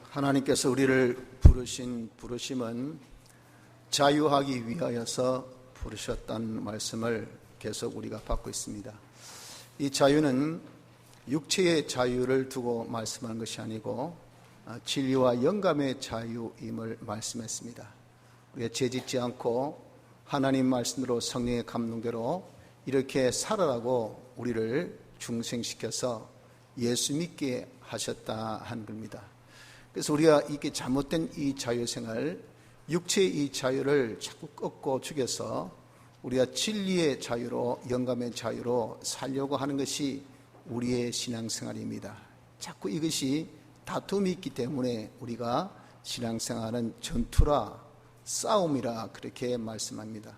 하나님께서 우리를 부르신 부르심은 자유하기 위하여서 부르셨다는 말씀을 계속 우리가 받고 있습니다. 이 자유는 육체의 자유를 두고 말씀하는 것이 아니고 진리와 영감의 자유임을 말씀했습니다. 우리가 죄짓지 않고 하나님 말씀으로 성령의 감동대로 이렇게 살아라고 우리를 중생시켜서 예수 믿게 하셨다 하는 겁니다. 그래서 우리가 이게 잘못된 이 자유생활, 육체의 이 자유를 자꾸 꺾고 죽여서 우리가 진리의 자유로, 영감의 자유로 살려고 하는 것이 우리의 신앙생활입니다. 자꾸 이것이 다툼이 있기 때문에 우리가 신앙생활은 전투라, 싸움이라 그렇게 말씀합니다.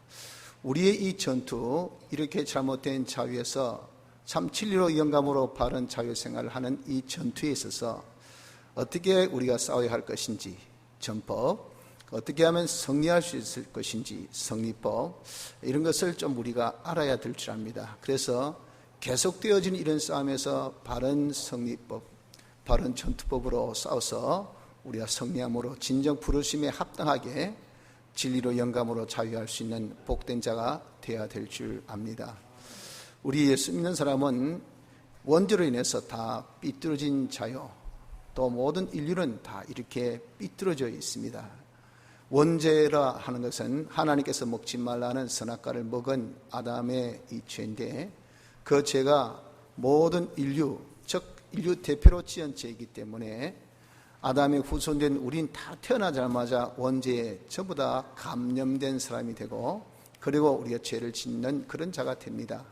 우리의 이 전투, 이렇게 잘못된 자유에서 참 진리로 영감으로 바른 자유생활을 하는 이 전투에 있어서 어떻게 우리가 싸워야 할 것인지 전법, 어떻게 하면 승리할 수 있을 것인지 승리법, 이런 것을 좀 우리가 알아야 될 줄 압니다. 그래서 계속되어지는 이런 싸움에서 바른 승리법, 바른 전투법으로 싸워서 우리가 승리함으로 진정 부르심에 합당하게 진리로 영감으로 자유할 수 있는 복된 자가 되어야 될 줄 압니다. 우리 예수 믿는 사람은 원죄로 인해서 다 삐뚤어진 자요, 또 모든 인류는 다 이렇게 삐뚤어져 있습니다. 원죄라 하는 것은 하나님께서 먹지 말라는 선악과를 먹은 아담의 이 죄인데, 그 죄가 모든 인류, 즉 인류 대표로 지은 죄이기 때문에 아담의 후손된 우린 다 태어나자마자 원죄에 전부 다 감염된 사람이 되고, 그리고 우리가 죄를 짓는 그런 자가 됩니다.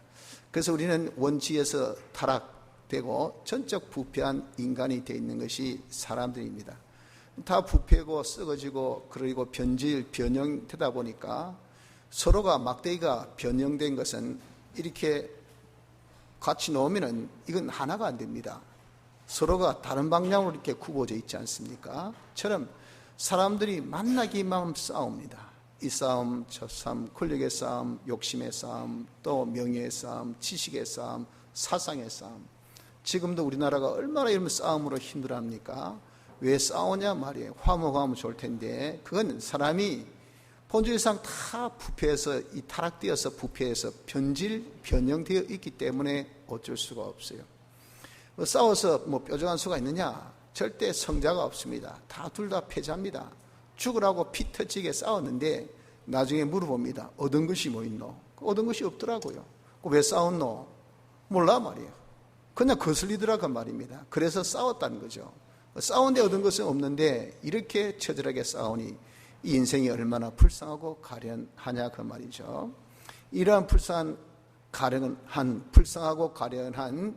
그래서 우리는 원죄에서 타락되고 전적 부패한 인간이 되어 있는 것이 사람들입니다. 다 부패고 썩어지고 그리고 변형되다 보니까 서로가 막대기가 변형된 것은 이렇게 같이 놓으면은 이건 하나가 안 됩니다. 서로가 다른 방향으로 이렇게 굽어져 있지 않습니까? 처럼 사람들이 만나기만 싸웁니다. 이 싸움, 저 싸움, 권력의 싸움, 욕심의 싸움, 또 명예의 싸움, 지식의 싸움, 사상의 싸움. 지금도 우리나라가 얼마나 이런 싸움으로 힘들어합니까? 왜 싸우냐 말이에요. 화목하면 좋을 텐데, 그건 사람이 본질상 다 부패해서, 이 타락되어서 부패해서 변형되어 있기 때문에 어쩔 수가 없어요. 싸워서 뾰족한 수가 있느냐? 절대 성자가 없습니다. 둘 다 패자입니다. 죽으라고 피 터지게 싸웠는데 나중에 물어봅니다. 얻은 것이 뭐 있노? 얻은 것이 없더라고요. 왜 싸웠노? 몰라 말이에요. 그냥 거슬리더라고 말입니다. 그래서 싸웠다는 거죠. 싸운데 얻은 것은 없는데 이렇게 처절하게 싸우니 이 인생이 얼마나 불쌍하고 가련하냐 그 말이죠. 이러한 불쌍하고 가련한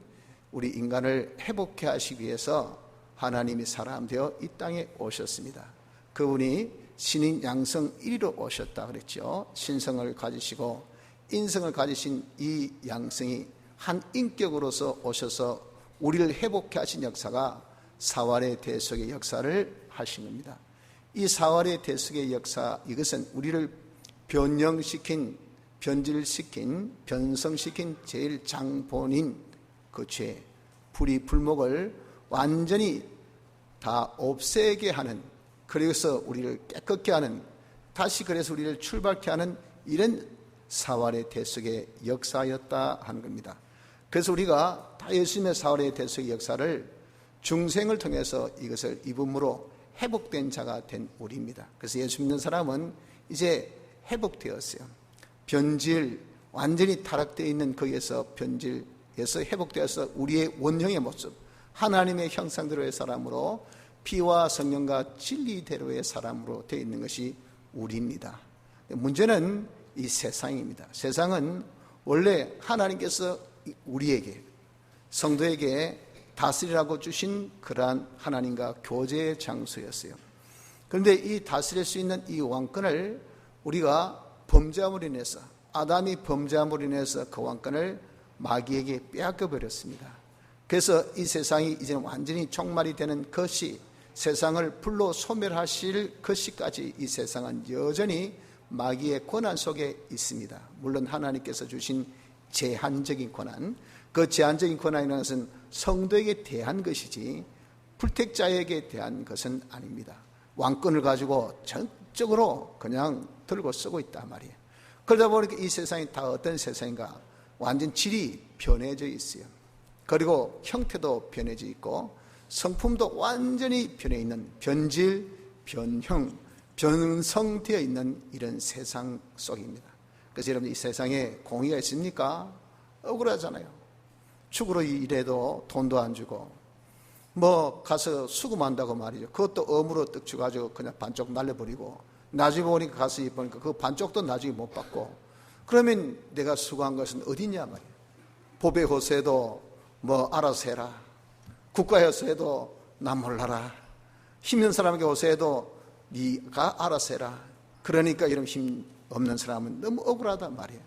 우리 인간을 회복해 하시기 위해서 하나님이 사람 되어 이 땅에 오셨습니다. 그분이 신인 양성 1위로 오셨다 그랬죠. 신성을 가지시고 인성을 가지신 이 양성이 한 인격으로서 오셔서 우리를 회복해 하신 역사가 사활의 대속의 역사를 하신 겁니다. 이 사활의 대속의 역사, 이것은 우리를 변형시킨, 변질시킨, 변성시킨 제일 장본인 그 죄, 불의불목을 완전히 다 없애게 하는, 그래서 우리를 깨끗게 하는, 다시 그래서 우리를 출발케 하는 이런 사활의 대속의 역사였다 하는 겁니다. 그래서 우리가 다 예수님의 사활의 대속의 역사를 중생을 통해서 이것을 입음으로 회복된 자가 된 우리입니다. 그래서 예수 믿는 사람은 이제 회복되었어요. 완전히 타락되어 있는 거기에서 변질에서 회복되어서 우리의 원형의 모습, 하나님의 형상대로의 사람으로 피와 성령과 진리대로의 사람으로 되어 있는 것이 우리입니다. 문제는 이 세상입니다. 세상은 원래 하나님께서 우리에게, 성도에게 다스리라고 주신 그러한 하나님과 교제의 장소였어요. 그런데 이 다스릴 수 있는 이 왕권을 우리가 범죄함으로 인해서, 아담이 범죄함으로 인해서 그 왕권을 마귀에게 빼앗겨 버렸습니다. 그래서 이 세상이 이제는 완전히 종말이 되는 것이, 세상을 불로 소멸하실 것이까지 이 세상은 여전히 마귀의 권한 속에 있습니다. 물론 하나님께서 주신 제한적인 권한, 그 제한적인 권한이라는 것은 성도에게 대한 것이지 불택자에게 대한 것은 아닙니다. 왕권을 가지고 전적으로 그냥 들고 쓰고 있단 말이에요. 그러다 보니까 이 세상이 다 어떤 세상인가? 완전 질이 변해져 있어요. 그리고 형태도 변해져 있고 성품도 완전히 변해 있는 변질, 변형, 변성되어 있는 이런 세상 속입니다. 그래서 여러분, 이 세상에 공의가 있습니까? 억울하잖아요. 축으로 일해도 돈도 안 주고 뭐 가서 수금한다고 말이죠. 그것도 어무로 떡 주가지고 그냥 반쪽 날려버리고 나중에 보니까 가서 보니까 그 반쪽도 나중에 못 받고 그러면 내가 수고한 것은 어디냐 말이에요. 법의 호세도 뭐 알아서 해라. 국가의 호세도 나 몰라라. 힘있는 사람에게 호세도 네가 알아서 해라. 그러니까 이런 힘 없는 사람은 너무 억울하단 말이에요.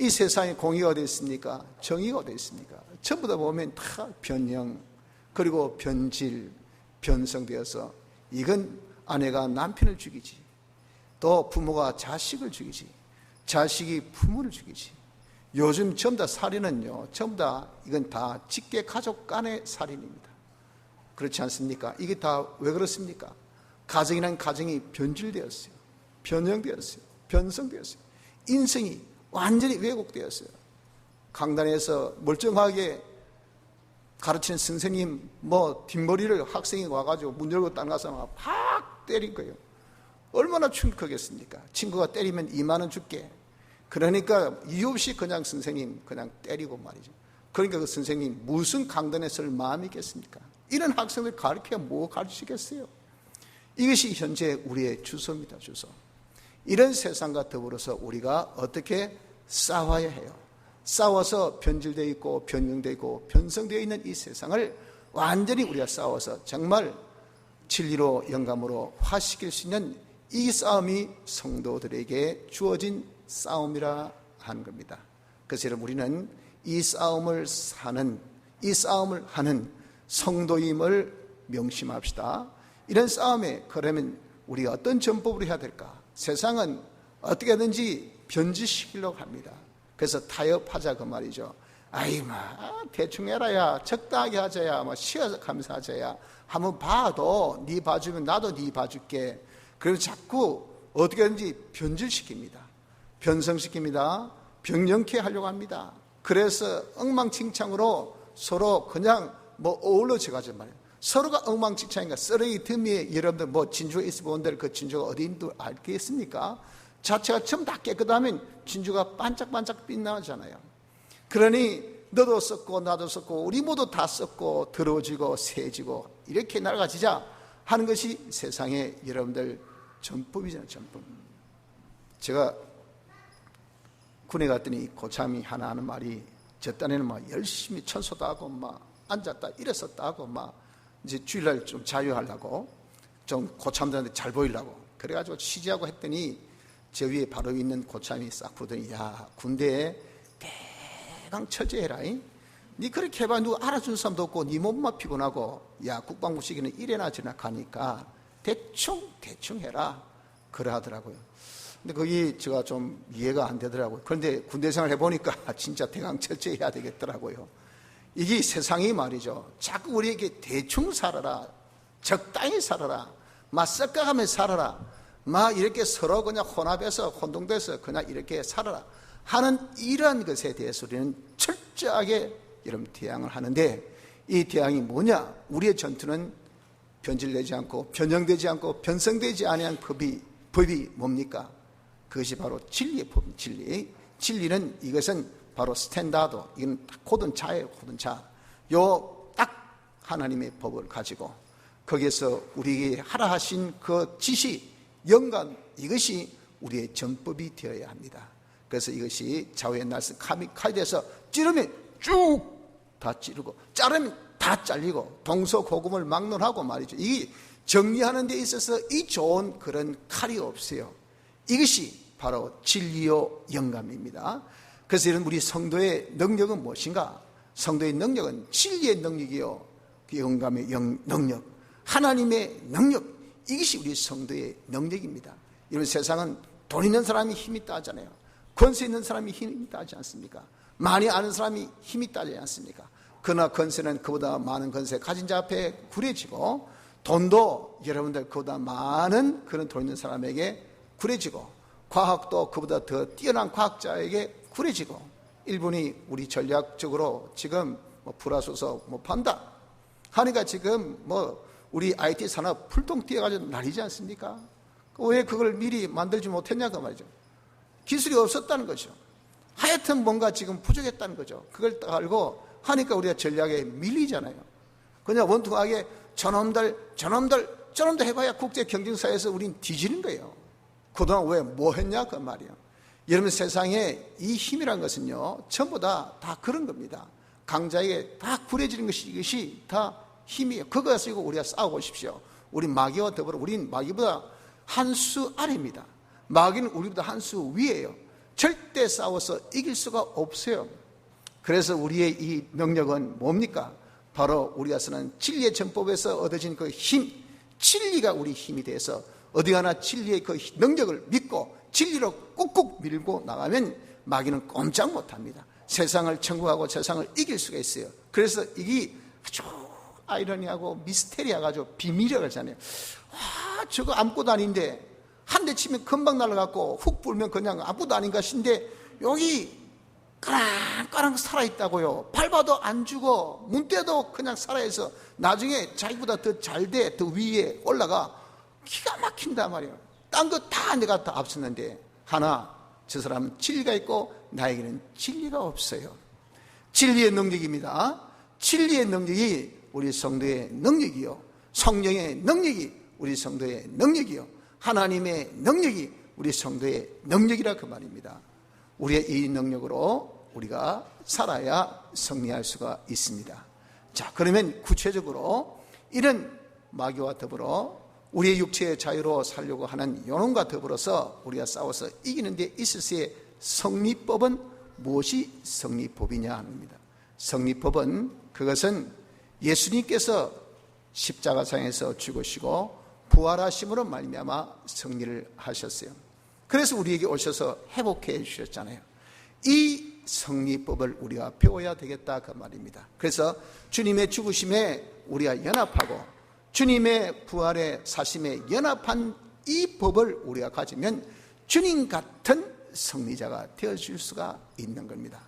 이 세상에 공의가 어디 있습니까? 정의가 어디 있습니까? 전부 다 보면 다 변형 그리고 변질, 변성되어서 이건 아내가 남편을 죽이지, 또 부모가 자식을 죽이지, 자식이 부모를 죽이지. 요즘 전부 다 살인은요, 전부 다 이건 다 직계 가족 간의 살인입니다. 그렇지 않습니까? 이게 다 왜 그렇습니까? 가정이란 가정이 변질되었어요. 변형되었어요. 변성되었어요. 인생이 완전히 왜곡되었어요. 강단에서 멀쩡하게 가르치는 선생님 뭐 뒷머리를 학생이 와가지고 문 열고 따라가서 막 팍 때린 거예요. 얼마나 충격하겠습니까? 친구가 때리면 2만 원 줄게. 그러니까 이유 없이 그냥 선생님 그냥 때리고 말이죠. 그러니까 그 선생님 무슨 강단에 쓸 마음이 있겠습니까? 이런 학생들 가르쳐야 뭐 가르치겠어요? 이것이 현재 우리의 주소입니다. 주소. 이런 세상과 더불어서 우리가 어떻게 싸워야 해요? 싸워서 변질되어 있고 변형되어 있고 변성되어 있는 이 세상을 완전히 우리가 싸워서 정말 진리로 영감으로 화시킬 수 있는 이 싸움이 성도들에게 주어진 싸움이라 하는 겁니다. 그래서 여러분, 우리는 이 싸움을 사는, 이 싸움을 하는 성도임을 명심합시다. 이런 싸움에 그러면 우리가 어떤 전법으로 해야 될까? 세상은 어떻게 하든지 변질시키려고 합니다. 그래서 타협하자 그 말이죠. 아이 대충 해라야, 적당하게 하자야, 쉬어서 가면서 하자야. 한번 봐도 네 봐주면 나도 네 봐줄게. 그래서 자꾸 어떻게 하든지 변질시킵니다. 변성시킵니다. 변형케 하려고 합니다. 그래서 엉망진창으로 서로 그냥 어우러져 가지고 말이에요. 서로가 엉망진창인가. 쓰레기 더미에 여러분들 진주가 있어 본 데를 그 진주가 어디인지 알겠습니까? 자체가 전부 다 깨끗하면 진주가 반짝반짝 빛나잖아요. 그러니 너도 썩고 나도 썩고 우리 모두 다 썩고 더러워지고 새지고 이렇게 날아가지자 하는 것이 세상의 여러분들 전법이잖아요. 전법. 제가 군에 갔더니 고참이 하나 하는 말이, 저 딴에는 열심히 천소도 하고 앉았다 일어섰다 하고 이제 주일날 좀 자유하려고 좀 고참들한테 잘 보이려고 그래가지고 취재하고 했더니 저 위에 바로 있는 고참이 싹 부르더니, 야, 군대에 대강 철저해라. 니 그렇게 해봐 누가 알아주는 사람도 없고 니 몸만 피곤하고, 야, 국방부 시기는 이래나 저래나 가니까 대충 해라. 그래 하더라고요. 근데 거기 제가 좀 이해가 안 되더라고요. 그런데 군대 생활 해보니까 진짜 대강 철저해야 되겠더라고요. 이게 세상이 말이죠. 자꾸 우리에게 대충 살아라, 적당히 살아라, 섞어가며 살아라, 이렇게 서로 그냥 혼합해서 혼동돼서 그냥 이렇게 살아라 하는 이러한 것에 대해서 우리는 철저하게 여러분 대항을 하는데, 이 대항이 뭐냐? 우리의 전투는 변질되지 않고 변형되지 않고 변성되지 아니한 법이 뭡니까? 그것이 바로 진리의 법입니다. 진리는 이것은 바로 스탠다드, 이건 고든차예요. 고든차. 요 딱 하나님의 법을 가지고 거기에서 우리에게 하라 하신 그 지시, 영감, 이것이 우리의 전법이 되어야 합니다. 그래서 이것이 좌우의 날선 칼에서 찌르면 쭉 다 찌르고 자르면 다 잘리고 동서고금을 막론하고 말이죠. 이 정리하는 데 있어서 이 좋은 그런 칼이 없어요. 이것이 바로 진리요 영감입니다. 그래서 이런 우리 성도의 능력은 무엇인가? 성도의 능력은 진리의 능력이요, 그 영감의 능력, 하나님의 능력, 이것이 우리 성도의 능력입니다. 이런 세상은 돈 있는 사람이 힘이 있다 하잖아요. 권세 있는 사람이 힘이 있다 하지 않습니까? 많이 아는 사람이 힘이 있다 하지 않습니까? 그러나 건세는 그보다 많은 건세 가진 자 앞에 구려지고, 돈도 여러분들 그보다 많은 그런 돈 있는 사람에게 구려지고, 과학도 그보다 더 뛰어난 과학자에게 구려지고, 일본이 우리 전략적으로 지금 불화소서 판다 하니까 지금 우리 IT 산업 풀통 뛰어가지고 난리지 않습니까? 왜 그걸 미리 만들지 못했냐고 말이죠. 기술이 없었다는 거죠. 하여튼 뭔가 지금 부족했다는 거죠. 그걸 딱 알고 하니까 우리가 전략에 밀리잖아요. 그냥 원통하게 저놈들 해봐야 국제 경쟁사에서 우린 뒤지는 거예요. 그동안 왜 뭐 했냐 그 말이에요. 여러분, 세상에 이 힘이란 것은요, 전부 다 그런 겁니다. 강자에게 다 구려지는 것이, 이것이 다 힘이에요. 그거 가지고 우리가 싸워보십시오. 우리 마귀와 더불어 우린 마귀보다 한 수 아래입니다. 마귀는 우리보다 한 수 위에요. 절대 싸워서 이길 수가 없어요. 그래서 우리의 이 능력은 뭡니까? 바로 우리가 쓰는 진리의 전법에서 얻어진 그 힘, 진리가 우리 힘이 돼서 어디 가나 진리의 그 능력을 믿고 진리로 꾹꾹 밀고 나가면 마귀는 꼼짝 못합니다. 세상을 천국하고 세상을 이길 수가 있어요. 그래서 이게 아주 아이러니하고 미스테리하고 비밀이라고 하잖아요. 와, 저거 아무것도 아닌데 한 대 치면 금방 날아가고 훅 불면 그냥 아무것도 아닌 것인데 여기 까랑까랑 살아있다고요. 밟아도 안 죽어. 문 떼도 그냥 살아있어. 나중에 자기보다 더 잘 돼, 더 위에 올라가. 기가 막힌단 말이에요. 딴 거 다 내가 다 앞섰는데 하나, 저 사람은 진리가 있고 나에게는 진리가 없어요. 진리의 능력입니다. 진리의 능력이 우리 성도의 능력이요, 성령의 능력이 우리 성도의 능력이요, 하나님의 능력이 우리 성도의 능력이라 그 말입니다. 우리의 이 능력으로 우리가 살아야 승리할 수가 있습니다. 자, 그러면 구체적으로 이런 마귀와 더불어 우리의 육체의 자유로 살려고 하는 요놈과 더불어서 우리가 싸워서 이기는 데 있어서의 승리법은 무엇이 승리법이냐 하는 겁니다. 승리법은 그것은 예수님께서 십자가상에서 죽으시고 부활하심으로 말미암아 승리를 하셨어요. 그래서 우리에게 오셔서 회복해 주셨잖아요. 이 승리법을 우리가 배워야 되겠다 그 말입니다. 그래서 주님의 죽으심에 우리가 연합하고 주님의 부활의 사심에 연합한 이 법을 우리가 가지면 주님 같은 승리자가 되어줄 수가 있는 겁니다.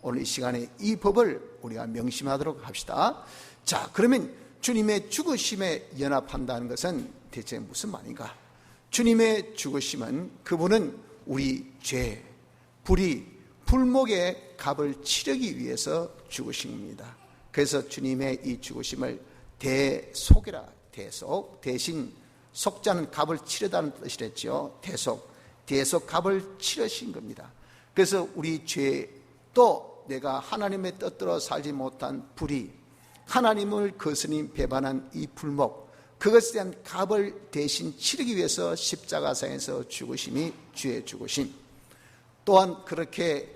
오늘 이 시간에 이 법을 우리가 명심하도록 합시다. 자, 그러면 주님의 죽으심에 연합한다는 것은 대체 무슨 말인가? 주님의 죽으심은 그분은 우리 죄, 불목의 값을 치르기 위해서 죽으신 겁니다. 그래서 주님의 이 죽으심을 대속이라, 대속, 대신 속자는 값을 치르다는 뜻이랬죠. 대속 값을 치르신 겁니다. 그래서 우리 죄, 또 내가 하나님의 뜻대로 살지 못한 불의, 하나님을 거스린 배반한 이 불목, 그것에 대한 값을 대신 치르기 위해서 십자가상에서 죽으심이 주의 죽으심. 또한 그렇게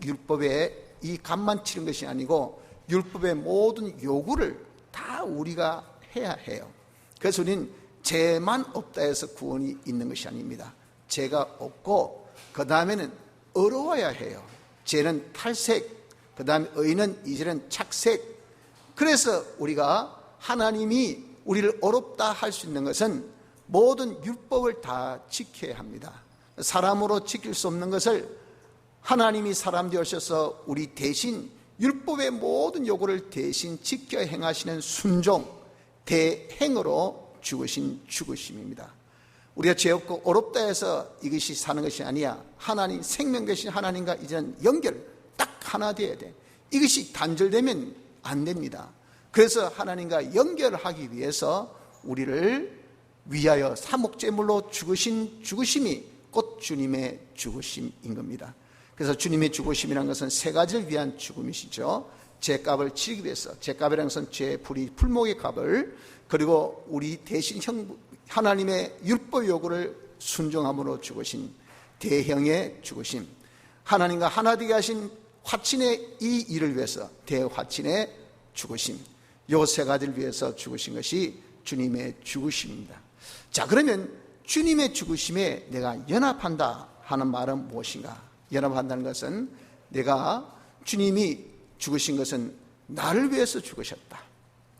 율법에 이 값만 치른 것이 아니고 율법의 모든 요구를 다 우리가 해야 해요. 그래서 우리는 죄만 없다 해서 구원이 있는 것이 아닙니다. 죄가 없고 그 다음에는 어려워야 해요. 죄는 탈색, 그 다음에 의는 이제는 착색. 그래서 우리가 하나님이 우리를 어렵다 할 수 있는 것은 모든 율법을 다 지켜야 합니다. 사람으로 지킬 수 없는 것을 하나님이 사람 되어셔서 우리 대신 율법의 모든 요구를 대신 지켜 행하시는 순종, 대행으로 죽으신 죽으심입니다. 우리가 죄 없고 어렵다 해서 이것이 사는 것이 아니야. 하나님, 생명 되신 하나님과 이제는 연결 딱 하나 돼야 돼. 이것이 단절되면 안 됩니다. 그래서 하나님과 연결하기 위해서 우리를 위하여 사목제물로 죽으신 죽으심이 곧 주님의 죽으심인 겁니다. 그래서 주님의 죽으심이라는 것은 세 가지를 위한 죽음이시죠. 죄값을 치르기 위해서, 죄값이라는 것은 죄, 불의, 풀목의 값을, 그리고 우리 대신 하나님의 율법 요구를 순종함으로 죽으신 대형의 죽으심, 하나님과 하나 되게 하신 화친의 이 일을 위해서 대화친의 죽으심, 요 세 가지를 위해서 죽으신 것이 주님의 죽으심입니다. 자, 그러면 주님의 죽으심에 내가 연합한다 하는 말은 무엇인가? 연합한다는 것은 내가 주님이 죽으신 것은 나를 위해서 죽으셨다.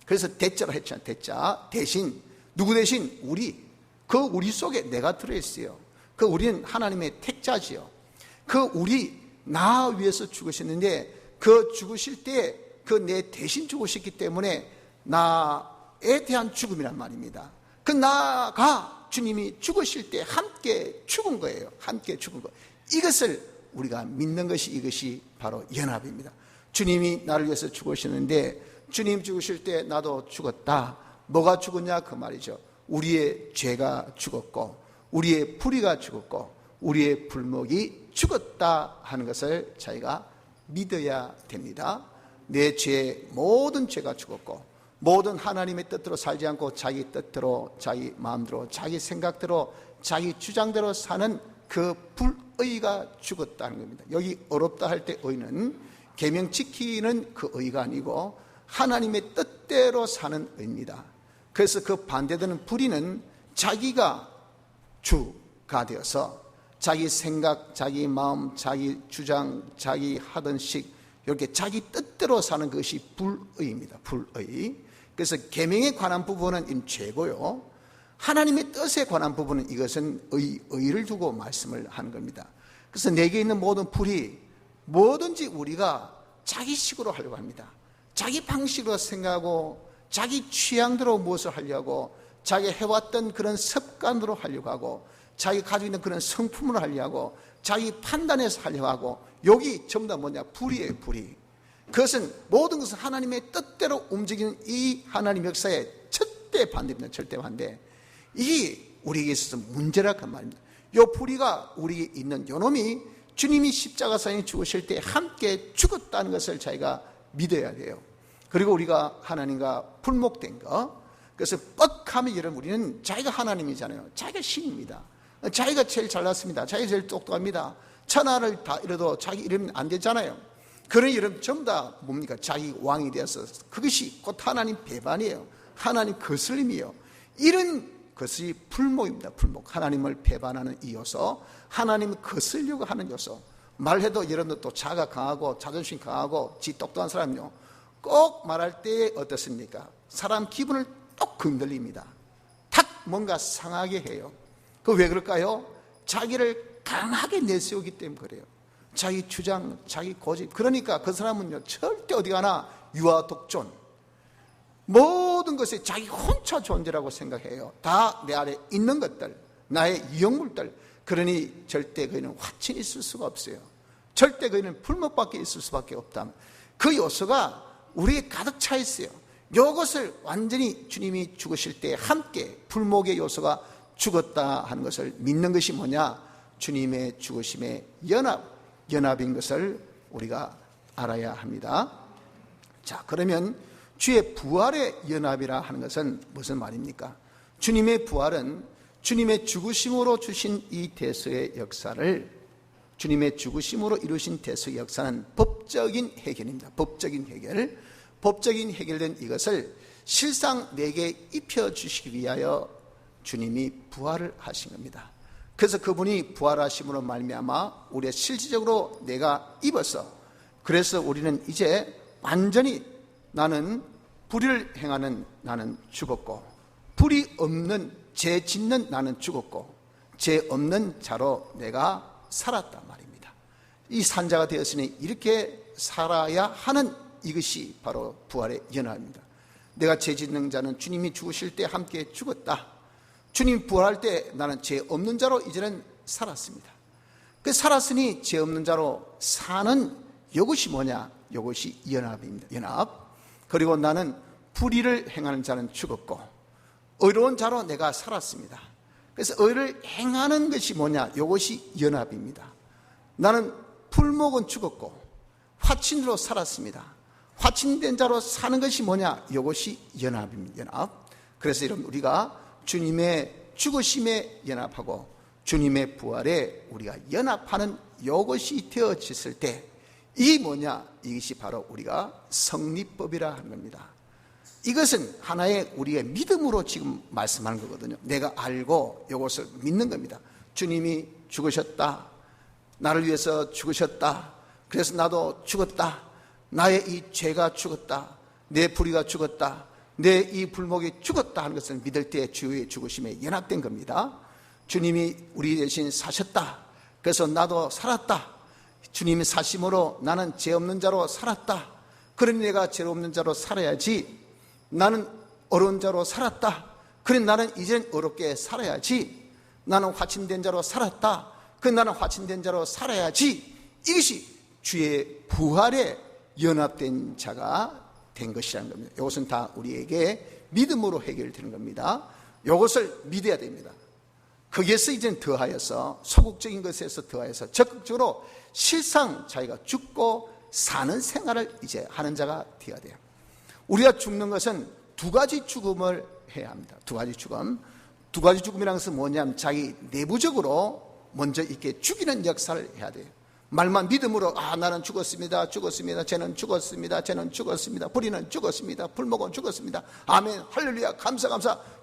그래서 대자로 했잖아요. 대자 대신, 누구 대신? 우리. 그 우리 속에 내가 들어있어요. 그 우리는 하나님의 택자지요. 그 우리 나 위해서 죽으셨는데, 그 죽으실 때 그 내 대신 죽으셨기 때문에 나에 대한 죽음이란 말입니다. 그 나가 주님이 죽으실 때 함께 죽은 거예요. 함께 죽은 거. 이것을 우리가 믿는 것이, 이것이 바로 연합입니다. 주님이 나를 위해서 죽으셨는데, 주님 죽으실 때 나도 죽었다. 뭐가 죽었냐 그 말이죠. 우리의 죄가 죽었고, 우리의 불의가 죽었고, 우리의 불목이 죽었다 하는 것을 저희가 믿어야 됩니다. 내 죄, 모든 죄가 죽었고, 모든 하나님의 뜻대로 살지 않고 자기 뜻대로, 자기 마음대로, 자기 생각대로, 자기 주장대로 사는 그 불의가 죽었다는 겁니다. 여기 어렵다 할 때 의는 계명 지키는 그 의가 아니고 하나님의 뜻대로 사는 의입니다. 그래서 그 반대되는 불의는 자기가 주가 되어서 자기 생각, 자기 마음, 자기 주장, 자기 하던 식, 이렇게 자기 뜻대로 사는 것이 불의입니다. 불의. 그래서 계명에 관한 부분은 죄고요, 하나님의 뜻에 관한 부분은 이것은 의를 두고 말씀을 하는 겁니다. 그래서 내게 있는 모든 불의, 뭐든지 우리가 자기식으로 하려고 합니다. 자기 방식으로 생각하고, 자기 취향대로 무엇을 하려고, 자기 해왔던 그런 습관으로 하려고 하고, 자기 가지고 있는 그런 성품으로 하려고 하고, 자기 판단해서 하려고 하고, 여기 전부 다 뭐냐? 불의예요, 불의. 그것은 모든 것은 하나님의 뜻대로 움직이는 이 하나님 역사의 절대 반대입니다. 절대 반대. 이게 우리에게 있어서 문제라 그 말입니다. 요 불의가 우리에게 있는 요 놈이 주님이 십자가상에 죽으실 때 함께 죽었다는 것을 저희가 믿어야 돼요. 그리고 우리가 하나님과 불목된 거, 그래서 뻑하면 여러분, 우리는 자기가 하나님이잖아요. 자기가 신입니다. 자기가 제일 잘났습니다. 자기가 제일 똑똑합니다. 천하를 다 이뤄도 자기 이러면 안 되잖아요. 그런 여러분 전부 다 뭡니까? 자기 왕이 되어서, 그것이 곧 하나님 배반이에요. 하나님 거슬림이에요. 이런 것이 불목입니다. 불목. 하나님을 배반하는 이 요소, 하나님을 거슬려고 하는 요소. 말해도 여러분들 또 자가 강하고 자존심 강하고 지 똑똑한 사람요, 꼭 말할 때 어떻습니까? 사람 기분을 똑 흔들립니다. 탁 뭔가 상하게 해요. 그 왜 그럴까요? 자기를 강하게 내세우기 때문에 그래요. 자기 주장, 자기 고집. 그러니까 그 사람은요, 절대 어디 가나 유아 독존, 모든 것이 자기 혼자 존재라고 생각해요. 다 내 안에 있는 것들, 나의 이용물들. 그러니 절대 그이는 화친이 있을 수가 없어요. 절대 그이는 불목밖에 있을 수밖에 없다. 그 요소가 우리에 가득 차 있어요. 이것을 완전히 주님이 죽으실 때 함께 불목의 요소가 죽었다 하는 것을 믿는 것이 뭐냐? 주님의 죽으심의 연합인 것을 우리가 알아야 합니다. 자, 그러면 주의 부활의 연합이라 하는 것은 무슨 말입니까? 주님의 부활은 주님의 죽으심으로 주신 이 대수의 역사를, 주님의 죽으심으로 이루신 대수의 역사는 법적인 해결입니다. 법적인 해결. 법적인 해결된 이것을 실상 내게 입혀주시기 위하여 주님이 부활을 하신 겁니다. 그래서 그분이 부활하심으로 말미암아 우리의 실질적으로 내가 입어서, 그래서 우리는 이제 완전히 나는 불의를 행하는 나는 죽었고, 불의 없는 죄 짓는 나는 죽었고, 죄 없는 자로 내가 살았단 말입니다. 이 산자가 되었으니 이렇게 살아야 하는 이것이 바로 부활의 연합입니다. 내가 죄 짓는 자는 주님이 죽으실 때 함께 죽었다. 주님 부활할 때 나는 죄 없는 자로 이제는 살았습니다. 그 살았으니 죄 없는 자로 사는 이것이 뭐냐? 이것이 연합입니다. 연합. 그리고 나는 불의를 행하는 자는 죽었고 의로운 자로 내가 살았습니다. 그래서 의를 행하는 것이 뭐냐? 이것이 연합입니다. 나는 불목은 죽었고 화친으로 살았습니다. 화친된 자로 사는 것이 뭐냐? 이것이 연합입니다. 연합. 그래서 여러분, 우리가 주님의 죽으심에 연합하고 주님의 부활에 우리가 연합하는 이것이 되어졌을 때, 이 뭐냐? 이것이 바로 우리가 성립법이라 하는 겁니다. 이것은 하나의 우리의 믿음으로 지금 말씀하는 거거든요. 내가 알고 이것을 믿는 겁니다. 주님이 죽으셨다. 나를 위해서 죽으셨다. 그래서 나도 죽었다. 나의 이 죄가 죽었다, 내 불의가 죽었다, 내 이 불목이 죽었다 하는 것을 믿을 때 주의 죽으심에 연합된 겁니다. 주님이 우리 대신 사셨다, 그래서 나도 살았다, 주님이 사심으로 나는 죄 없는 자로 살았다, 그러니 내가 죄 없는 자로 살아야지, 나는 어려운 자로 살았다, 그러니 나는 이젠 어렵게 살아야지, 나는 화친된 자로 살았다, 그러니 나는 화친된 자로 살아야지. 이것이 주의 부활에 연합된 자가 된 것이라는 겁니다. 이것은 다 우리에게 믿음으로 해결되는 겁니다. 이것을 믿어야 됩니다. 거기에서 이제는 더하여서, 소극적인 것에서 더하여서 적극적으로 실상 자기가 죽고 사는 생활을 이제 하는 자가 되어야 돼요. 우리가 죽는 것은 두 가지 죽음을 해야 합니다. 두 가지 죽음. 두 가지 죽음이라는 것은 뭐냐면 자기 내부적으로 먼저 이렇게 죽이는 역사를 해야 돼요. 말만 믿음으로 나는 죽었습니다, 죽었습니다, 쟤는 죽었습니다, 쟤는 죽었습니다, 불의는 죽었습니다, 불목은 죽었습니다, 아멘, 할렐루야, 감사,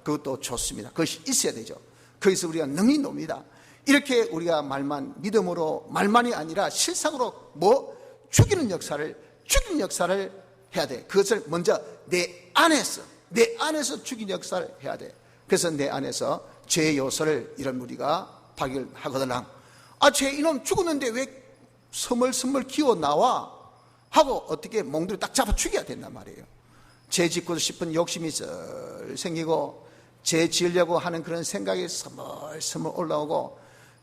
그것도 좋습니다. 그것이 있어야 되죠. 거기서 우리가 능히 놉니다. 이렇게 우리가 말만 믿음으로, 말만이 아니라 실상으로 죽이는 역사를 해야 돼. 그것을 먼저 내 안에서 죽이는 역사를 해야 돼. 그래서 내 안에서 죄의 요소를 이런 우리가 발견하거든. 쟤 이놈 죽었는데 왜 스멀스멀 기어 나와? 하고 어떻게 몽둥이 딱 잡아 죽여야 된단 말이에요. 죄 짓고 싶은 욕심이 생기고 죄 지으려고 하는 그런 생각이 스멀스멀 올라오고,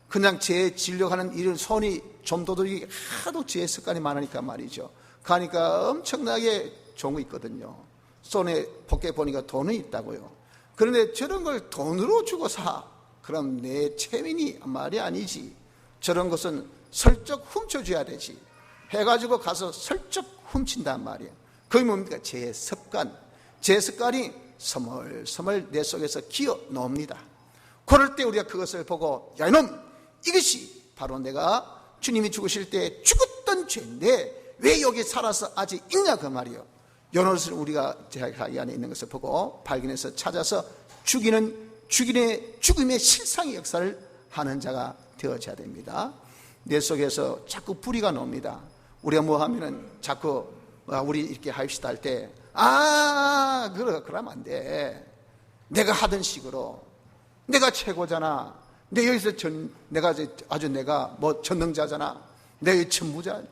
그냥 죄 지으려고 하는 이런 손이 좀도둑이 하도 죄 습관이 많으니까 말이죠. 가니까 엄청나게 좋은 거 있거든요. 손에 포켓 보니까 돈이 있다고요. 그런데 저런 걸 돈으로 주고 사, 그럼 내 체면이 말이 아니지. 저런 것은 슬쩍 훔쳐줘야 되지. 해가지고 가서 슬쩍 훔친단 말이에요. 그게 뭡니까? 제 습관이 서멀서멀 내 속에서 기어 나옵니다. 그럴 때 우리가 그것을 보고, 야 이놈, 이것이 바로 내가 주님이 죽으실 때 죽었던 죄인데 왜 여기 살아서 아직 있냐 그 말이에요. 이런 것을 우리가 자기 안에 있는 것을 보고 발견해서 찾아서 죽임의 실상의 역사를 하는 자가 되어져야 됩니다. 내 속에서 자꾸 불의가 나옵니다. 우리가 뭐 하면은 자꾸 우리 이렇게 합시다 할 때 그러면 안 돼. 내가 하던 식으로 내가 최고잖아. 내가 전능자잖아. 내가 전무자,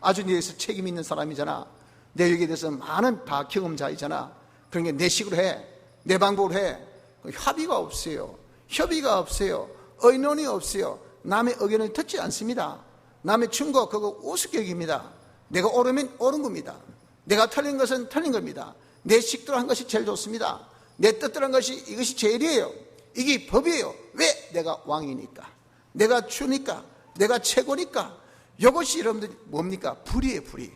아주 여기서 책임 있는 사람이잖아. 내 여기에 대해서 많은 다 경험자이잖아. 그러니까 내 식으로 해, 내 방법으로 해. 협의가 없어요. 의논이 없어요. 남의 의견을 듣지 않습니다. 남의 충고 그거 우습게 여깁니다. 내가 옳으면 옳은 겁니다. 내가 틀린 것은 틀린 겁니다. 내 식대로 한 것이 제일 좋습니다. 내 뜻대로 한 것이 이것이 제일이에요. 이게 법이에요. 왜? 내가 왕이니까, 내가 주니까, 내가 최고니까. 이것이 여러분들 뭡니까? 불의의 불의.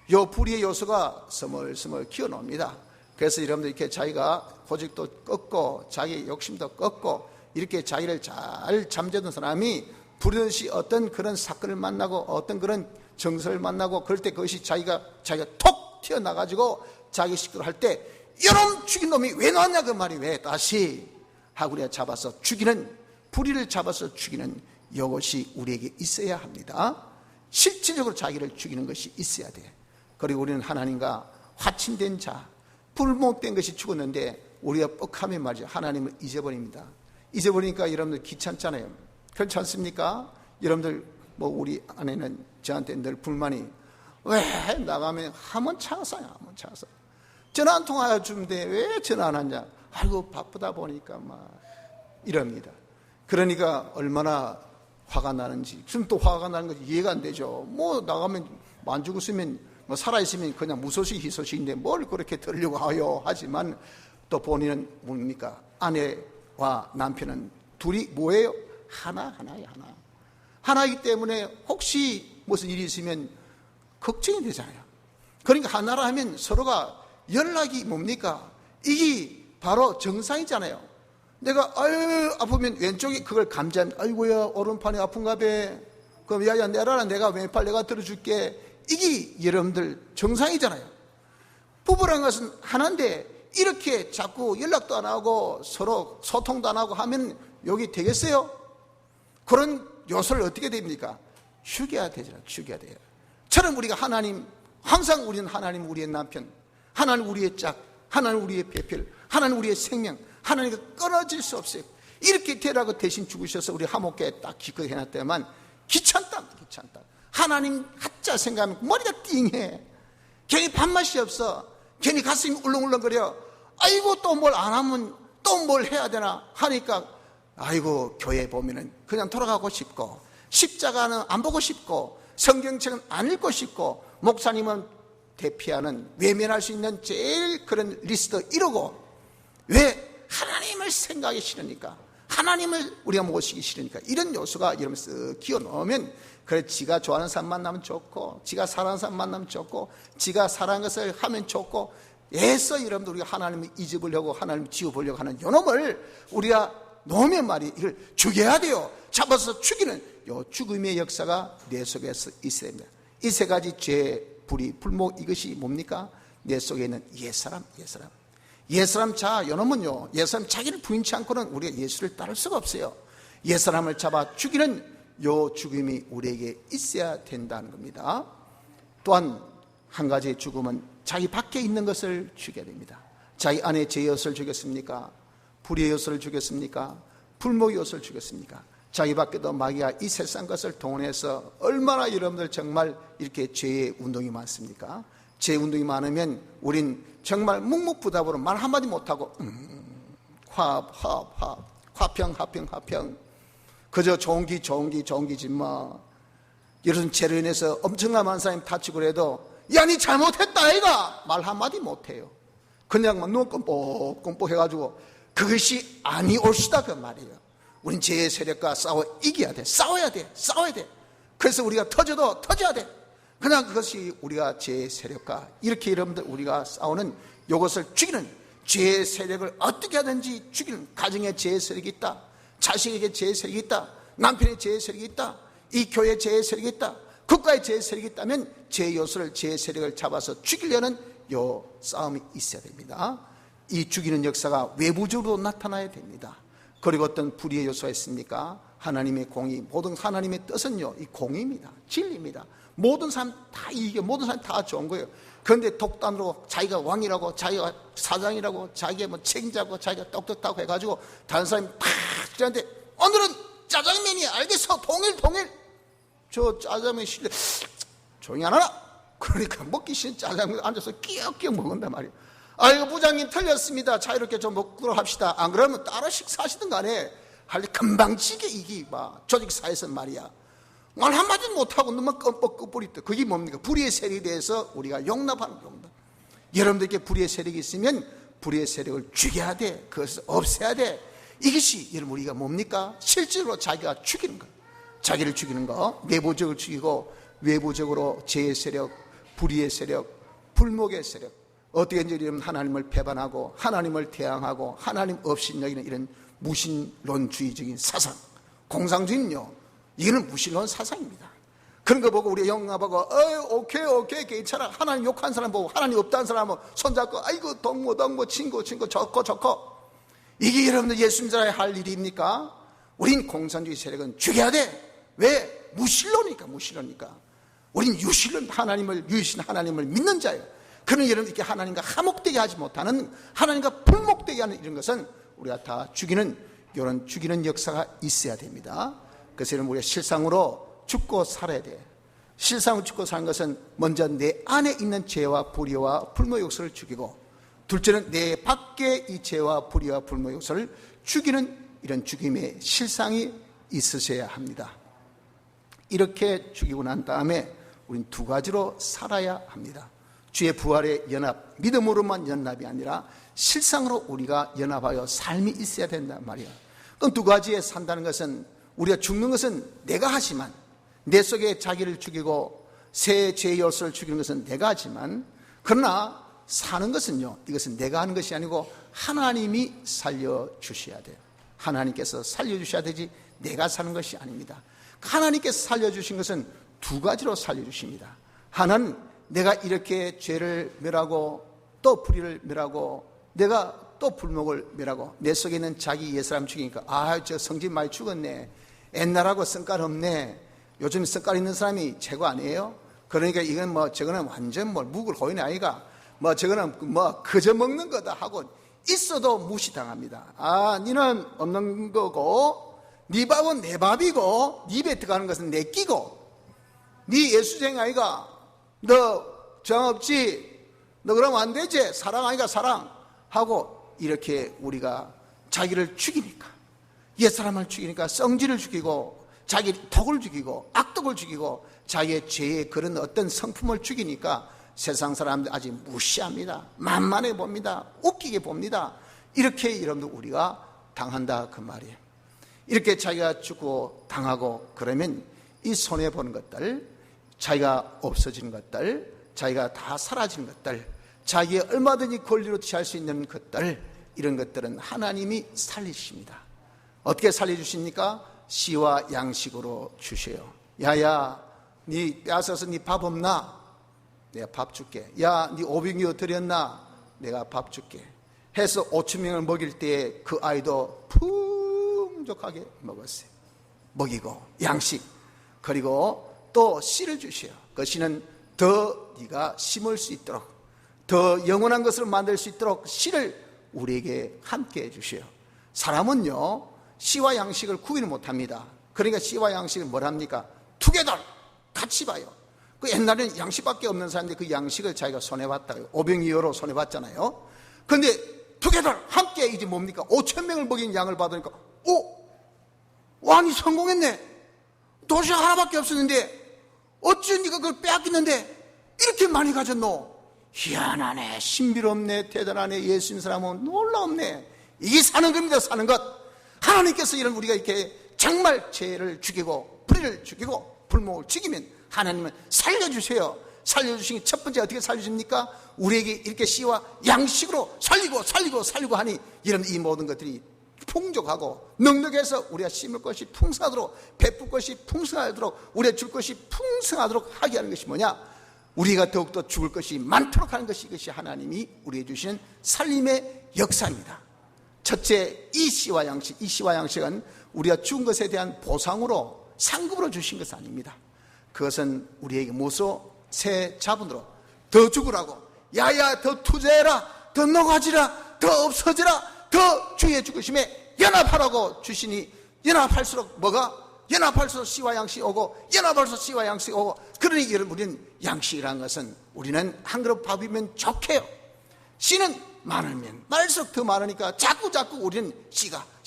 이 불의의 요소가 스멀스멀 기어나옵니다. 그래서 여러분들 이렇게 자기가 고집도 꺾고 자기 욕심도 꺾고 이렇게 자기를 잘 잠재던 사람이 부르듯이 어떤 그런 사건을 만나고 어떤 그런 정서를 만나고 그럴 때 그것이 자기가 톡 튀어나가지고 자기 식구를 할 때 이놈 죽인 놈이 왜 나왔냐 그 말이 왜 다시 하고 우리가 잡아서 죽이는, 불의를 잡아서 죽이는 이것이 우리에게 있어야 합니다. 실질적으로 자기를 죽이는 것이 있어야 돼. 그리고 우리는 하나님과 화친된 자, 불목된 것이 죽었는데 우리가 뻑하면 말이죠, 하나님을 잊어버립니다. 잊어버리니까 여러분들 귀찮잖아요. 그렇지 않습니까? 여러분들 우리 아내는 저한테 늘 불만이, 왜 나가면 한번 차서요, 한번 차서 전화 한 통 하여 주는데 왜 전화 안 하냐? 아이고 바쁘다 보니까 막 이럽니다. 그러니까 얼마나 화가 나는지. 지금 또 화가 나는 것이 이해가 안 되죠. 나가면 안 죽었으면 살아있으면 그냥 무소식 희소식인데 뭘 그렇게 들으려고 하요. 하지만 또 본인은 뭡니까? 아내와 남편은 둘이 뭐예요? 하나예요. 하나이기 때문에 혹시 무슨 일이 있으면 걱정이 되잖아요. 그러니까 하나라 하면 서로가 연락이 뭡니까? 이게 바로 정상이잖아요. 내가 아프면 왼쪽이 그걸 감지하면 아이고야 오른팔이 아픈가 봐. 그럼 야야 내라라, 내가 왼팔 내가 들어줄게. 이게 여러분들 정상이잖아요. 부부란 것은 하나인데 이렇게 자꾸 연락도 안 하고 서로 소통도 안 하고 하면 여기 되겠어요? 그런 요소를 어떻게 됩니까? 죽여야 되잖아요. 죽여야 돼요. 처럼 우리가 하나님 항상 우리는 하나님 우리의 남편, 하나님 우리의 짝, 하나님 우리의 배필, 하나님 우리의 생명, 하나님과 끊어질 수 없어요. 이렇게 되라고 대신 죽으셔서 우리 화목교에 딱 기껏 해놨다만 귀찮다. 하나님 하자 생각하면 머리가 띵해. 괜히 밥맛이 없어. 괜히 가슴이 울렁울렁거려. 아이고 또 뭘 안 하면 또 뭘 해야 되나 하니까 아이고 교회 보면은 그냥 돌아가고 싶고, 십자가는 안 보고 싶고, 성경책은 안 읽고 싶고, 목사님은 대피하는 외면할 수 있는 제일 그런 리스트 이러고. 왜? 하나님을 생각하기 싫으니까, 하나님을 우리가 모시기 싫으니까. 이런 요소가 여러분 쓱 기어 넣으면, 그래 지가 좋아하는 사람 만나면 좋고, 지가 사랑하는 사람 만나면 좋고, 지가 사랑하는 것을 하면 좋고, 애써 여러분들 우리가 하나님을 잊어보려고, 하나님을 지워보려고 하는 요놈을 우리가 놓으면 말이 이걸 죽여야 돼요. 잡아서 죽이는 요 죽음의 역사가 내 속에서 있어야 됩니다. 이 세 가지 죄, 불의, 불목, 이것이 뭡니까? 내 속에 있는 옛사람. 자, 요놈은요, 옛사람 자기를 부인치 않고는 우리가 예수를 따를 수가 없어요. 옛사람을 잡아 죽이는 요 죽음이 우리에게 있어야 된다는 겁니다. 또한 한 가지의 죽음은 자기 밖에 있는 것을 죽여야 됩니다. 자기 안에 죄의 요소를 죽였습니까? 불의의 요소를 죽였습니까? 불목의 요소를 죽였습니까? 자기 밖에도 마귀가 이 세상 것을 동원해서 얼마나 여러분들 정말 이렇게 죄의 운동이 많습니까? 죄의 운동이 많으면 우린 정말 묵묵부답으로 말 한마디 못하고 화평 그저 좋은 기지 뭐. 이런 죄로 인해서 엄청난 많은 사람이 다치고 그래도 야 니 잘못했다 아이가 말 한마디 못해요. 그냥 막 눈 껌뻑껌뻑 해가지고 그것이 아니올시다 그 말이에요. 우린 죄의 세력과 싸워 이겨야 돼. 싸워야 돼. 그래서 우리가 터져야 돼. 그냥 그것이 우리가 죄의 세력과 이렇게 여러분들 우리가 싸우는 이것을 죽이는, 죄의 세력을 어떻게 하든지 죽이는, 가정에 죄의 세력이 있다, 자식에게 죄의 세력이 있다, 남편의 죄의 세력이 있다, 이 교회에 죄의 세력이 있다, 국가에 죄의 세력이 있다면 죄의 요소를, 죄의 세력을 잡아서 죽이려는 요 싸움이 있어야 됩니다. 이 죽이는 역사가 외부적으로 나타나야 됩니다. 그리고 어떤 불의의 요소가 있습니까? 하나님의 공의, 모든 하나님의 뜻은요, 이 공의입니다. 진리입니다. 모든 사람 다 이겨, 모든 사람 다 좋은 거예요. 그런데 독단으로 자기가 왕이라고, 자기가 사장이라고, 자기가 뭐 책임자고, 자기가 똑똑하고 해가지고 다른 사람이 팍 저한테 오늘은 짜장면이야, 알겠어, 동일. 저 짜장면 실례 조용히 안 하라. 그러니까 먹기 싫은 짜장면 앉아서 끼역끼역 먹는단 말이에요. 아이고 부장님 틀렸습니다. 자유롭게 좀 먹도록 합시다. 안 그러면 따로 식사하시든 간에 할 금방 지게 이게 막 조직사에서 말이야. 말 한마디 못하고 너만 껌뻑 끄뿌리다. 그게 뭡니까? 불의의 세력에 대해서 우리가 용납하는 용납. 여러분들께 불의의 세력이 있으면 불의의 세력을 죽여야 돼. 그것을 없애야 돼. 이것이 여러분 우리가 뭡니까? 실제로 자기가 죽이는 거. 자기를 죽이는 거. 내부적으로 죽이고 외부적으로 죄의 세력, 불의의 세력, 불목의 세력. 어떻게 이제 하나님을 배반하고 하나님을 태양하고 하나님 없이 여기는 이런 무신론주의적인 사상, 공상주의는요, 이거는 무신론 사상입니다. 그런 거 보고 우리가 영감하고 오케이 괜찮아. 하나님 욕한 사람 보고 하나님 없다는 사람 보고 손잡고 아이고 동무 친구 좋고. 이게 여러분들 예수님들이 할 일입니까? 우린 공산주의 세력은 죽여야 돼. 왜? 무신론이니까. 우린 유신 하나님을 믿는 자예요. 그런 여러분 이렇게 하나님과 화목되게 하지 못하는, 하나님과 불목되게 하는 이런 것은 우리가 다 죽이는, 이런 죽이는 역사가 있어야 됩니다. 그래서 여러분 우리가 실상으로 죽고 살아야 돼. 실상으로 죽고 사는 것은 먼저 내 안에 있는 죄와 불의와 불모 요소를 죽이고, 둘째는 내 밖에 이 죄와 불의와 불모 요소를 죽이는 이런 죽임의 실상이 있으셔야 합니다. 이렇게 죽이고 난 다음에 우린 두 가지로 살아야 합니다. 주의 부활의 연합, 믿음으로만 연합이 아니라 실상으로 우리가 연합하여 삶이 있어야 된단 말이야. 그럼 두 가지에 산다는 것은, 우리가 죽는 것은 내가 하지만, 내 속에 자기를 죽이고 새 죄의 요소를 죽이는 것은 내가 하지만, 그러나 사는 것은요, 이것은 내가 하는 것이 아니고 하나님이 살려주셔야 돼요. 하나님께서 살려주셔야 되지 내가 사는 것이 아닙니다. 하나님께서 살려주신 것은 두 가지로 살려주십니다. 하나는 내가 이렇게 죄를 멸하고 또 불의를 멸하고 내가 또 불목을 멸하고 내 속에 있는 자기 옛사람 죽이니까 저 성질 많이 죽었네, 옛날하고 성깔 없네, 요즘 성깔 있는 사람이 최고 아니에요? 그러니까 이건 저거는 완전 묵을 호인의 아이가 저거는 그저 먹는 거다 하고 있어도 무시당합니다. 니는 없는 거고, 네 밥은 내 밥이고, 네 입에 들어가는 것은 내 끼고, 네 예수쟁이 아이가, 너 정없지, 너 그러면 안 되지, 사랑 아이가 사랑 하고, 이렇게 우리가 자기를 죽이니까, 옛사람을 죽이니까 성질을 죽이고, 자기 덕을 죽이고, 악덕을 죽이고, 자기의 죄의 그런 어떤 성품을 죽이니까 세상 사람들 아직 무시합니다. 만만해 봅니다. 웃기게 봅니다. 이렇게 여러분들 우리가 당한다 그 말이에요. 이렇게 자기가 죽고 당하고 그러면 이 손해보는 것들, 자기가 없어지는 것들, 자기가 다 사라지는 것들, 자기의 얼마든지 권리로 취할 수 있는 것들, 이런 것들은 하나님이 살리십니다. 어떻게 살려주십니까? 씨와 양식으로 주셔요. 야야, 네 빼앗아서 네 밥 없나? 내가 밥 줄게. 야, 네 500여 드렸나? 내가 밥 줄게. 해서 5,000명을 먹일 때 그 아이도 풍족하게 먹었어요. 먹이고 양식, 그리고 또 씨를 주셔요. 그 씨는 더 네가 심을 수 있도록, 더 영원한 것을 만들 수 있도록 씨를 우리에게 함께 해주셔요. 사람은요, 씨와 양식을 구분을 못합니다. 그러니까 씨와 양식을 뭘 합니까? 투게더 같이 봐요. 그 옛날에는 양식밖에 없는 사람인데 그 양식을 자기가 손해봤다고요. 500이어로 손해봤잖아요. 그런데 투게더 함께 이제 뭡니까? 5,000명을 먹인 양을 받으니까 완이 성공했네. 도시락 하나밖에 없었는데 어찌 네가 그걸 빼앗겼는데 이렇게 많이 가졌노? 희한하네, 신비롭네, 대단하네. 예수 믿는 사람은 놀라웠네. 이게 사는 겁니다. 사는 것. 하나님께서 이런 우리가 이렇게 정말 죄를 죽이고 불의를 죽이고 불목을 죽이면 하나님은 살려주세요. 살려주시니 첫 번째 어떻게 살려줍니까? 우리에게 이렇게 씨와 양식으로 살리고 하니 이런 이 모든 것들이 풍족하고 넉넉해서 우리가 심을 것이 풍성하도록, 베풀 것이 풍성하도록, 우리가 줄 것이 풍성하도록 하게 하는 것이 뭐냐? 우리가 더욱더 죽을 것이 많도록 하는 것이, 이것이 하나님이 우리에게 주시는 살림의 역사입니다. 첫째, 이 씨와 양식, 이 씨와 양식은 우리가 죽은 것에 대한 보상으로, 상급으로 주신 것은 아닙니다. 그것은 우리에게 무엇으로? 새 자본으로 더 죽으라고, 야야 더 투자해라, 더 녹아지라, 더 없어지라, 더 주의 죽으심에 연합하라고 주시니, 연합할수록 뭐가? 연합할수록 씨와 양식이 오고, 연합할수록 씨와 양식이 오고. 그러니 우리는 양식이라는 것은, 우리는 한 그릇 밥이면 좋게요. 씨는 많으면 많을수록 더 많으니까 자꾸 우리는 씨가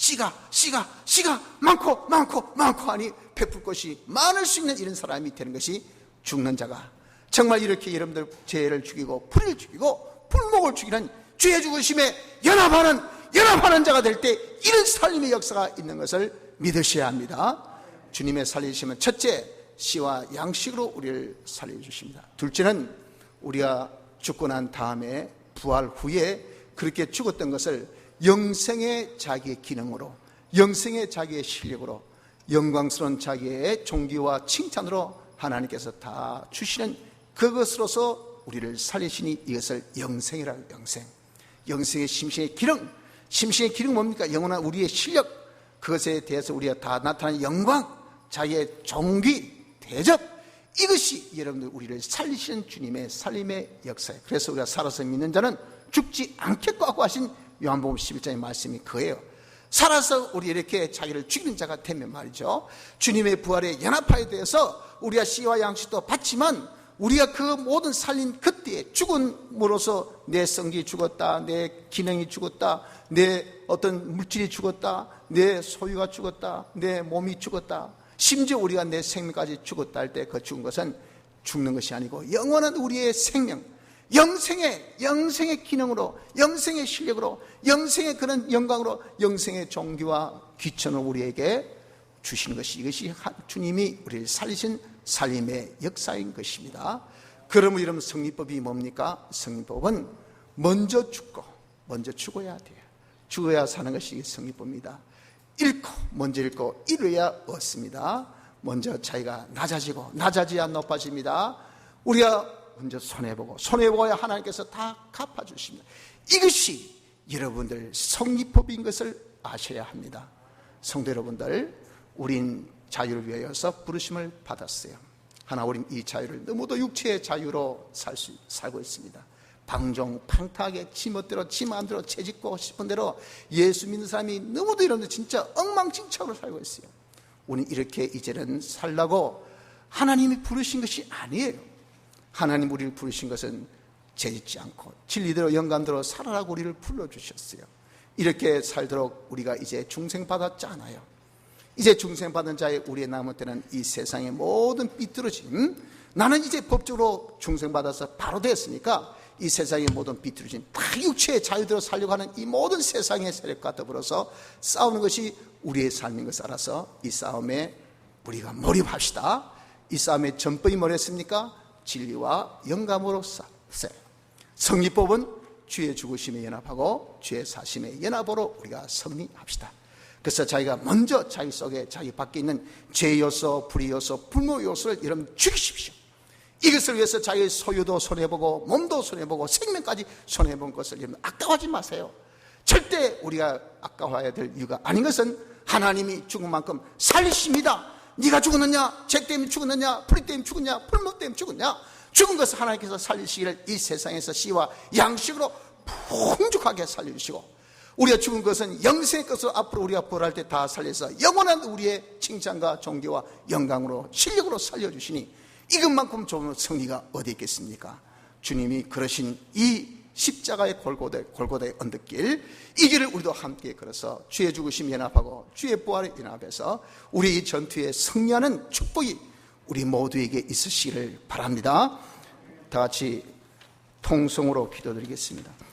많고 하니 베풀 것이 많을 수 있는 이런 사람이 되는 것이 죽는 자가, 정말 이렇게 여러분들 죄를 죽이고 불을 죽이고 불목을 죽이는 주의 죽으심에 연합하는 자가 될 때 이런 살림의 역사가 있는 것을 믿으셔야 합니다. 주님의 살리심은 첫째, 씨와 양식으로 우리를 살려주십니다. 둘째는 우리가 죽고 난 다음에, 부활 후에 그렇게 죽었던 것을 영생의 자기의 기능으로, 영생의 자기의 실력으로, 영광스러운 자기의 존귀와 칭찬으로 하나님께서 다 주시는 그것으로서 우리를 살리시니 이것을 영생이라고 해요. 영생의 심신의 기능. 심신의 기능 뭡니까? 영원한 우리의 실력, 그것에 대해서 우리가 다 나타나는 영광, 자기의 존귀, 대접, 이것이 여러분들 우리를 살리시는 주님의 살림의 역사예요. 그래서 우리가 살아서 믿는 자는 죽지 않겠고 하신 요한복음 11장의 말씀이 그예요. 살아서 우리 이렇게 자기를 죽이는 자가 되면 말이죠, 주님의 부활에 연합하에 대해서 우리가 씨와 양식도 받지만, 우리가 그 모든 살린 그때에 죽음으로써 내 성질이 죽었다, 내 기능이 죽었다, 내 어떤 물질이 죽었다, 내 소유가 죽었다, 내 몸이 죽었다, 심지어 우리가 내 생명까지 죽었다 할 때 그 죽은 것은 죽는 것이 아니고 영원한 우리의 생명, 영생의 기능으로, 영생의 실력으로, 영생의 그런 영광으로, 영생의 존귀와 귀천을 우리에게 주시는 것이, 이것이 주님이 우리를 살리신 살림의 역사인 것입니다. 그러면 이런 성리법이 뭡니까? 성리법은 먼저 죽어야 돼요. 죽어야 사는 것이 성리법입니다. 먼저 읽고 이루어야 얻습니다. 먼저 자기가 낮아져야 높아집니다. 우리가 먼저 손해보고야 하나님께서 다 갚아주십니다. 이것이 여러분들 성리법인 것을 아셔야 합니다. 성도 여러분들, 우린 자유를 위하여서 부르심을 받았어요. 하나 우린 이 자유를 너무도 육체의 자유로 살고 있습니다. 방종팡탕하게 지멋대로 지 마음대로 채짓고 싶은 대로 예수 믿는 사람이 너무도 이런데 진짜 엉망진창으로 살고 있어요. 우리는 이렇게 이제는 살라고 하나님이 부르신 것이 아니에요. 하나님 우리를 부르신 것은 죄짓지 않고 진리대로 영감대로 살아라고 우리를 불러주셨어요. 이렇게 살도록 우리가 이제 중생받았잖아요. 이제 중생받은 자의 우리의 남은 때는 이 세상의 모든 삐뚤어짐, 나는 이제 법적으로 중생받아서 바로 됐으니까 이 세상의 모든 삐뚤어짐, 다 육체의 자유대로 살려고 하는 이 모든 세상의 세력과 더불어서 싸우는 것이 우리의 삶인 것을 알아서 이 싸움에 우리가 몰입합시다. 이 싸움의 전법이 뭐랬습니까? 진리와 영감으로 싸우세요. 성리법은 주의 죽으심에 연합하고 주의 사심에 연합으로 우리가 승리합시다. 그래서 자기가 먼저 자기 속에 자기 밖에 있는 죄 요소, 불의 요소, 불모 요소를 여러분 죽이십시오. 이것을 위해서 자기의 소유도 손해보고 몸도 손해보고 생명까지 손해본 것을 여러분 아까워하지 마세요. 절대 우리가 아까워해야 될 이유가 아닌 것은 하나님이 죽은 만큼 살리십니다. 네가 죽었느냐? 죄 때문에 죽었느냐? 불의 때문에 죽었냐? 불모 때문에 죽었냐? 죽은 것을 하나님께서 살리시기를 이 세상에서 씨와 양식으로 풍족하게 살려주시고, 우리가 죽은 것은 영생의 것으로 앞으로 우리가 부활할 때 다 살려서 영원한 우리의 칭찬과 존귀와 영광으로 실력으로 살려주시니 이것만큼 좋은 승리가 어디 있겠습니까? 주님이 걸으신 이 십자가의 골고다의 언덕길, 이 길을 우리도 함께 걸어서 주의 죽으심 연합하고 주의 부활에 연합해서 우리 이 전투에 승리하는 축복이 우리 모두에게 있으시기를 바랍니다. 다 같이 통성으로 기도드리겠습니다.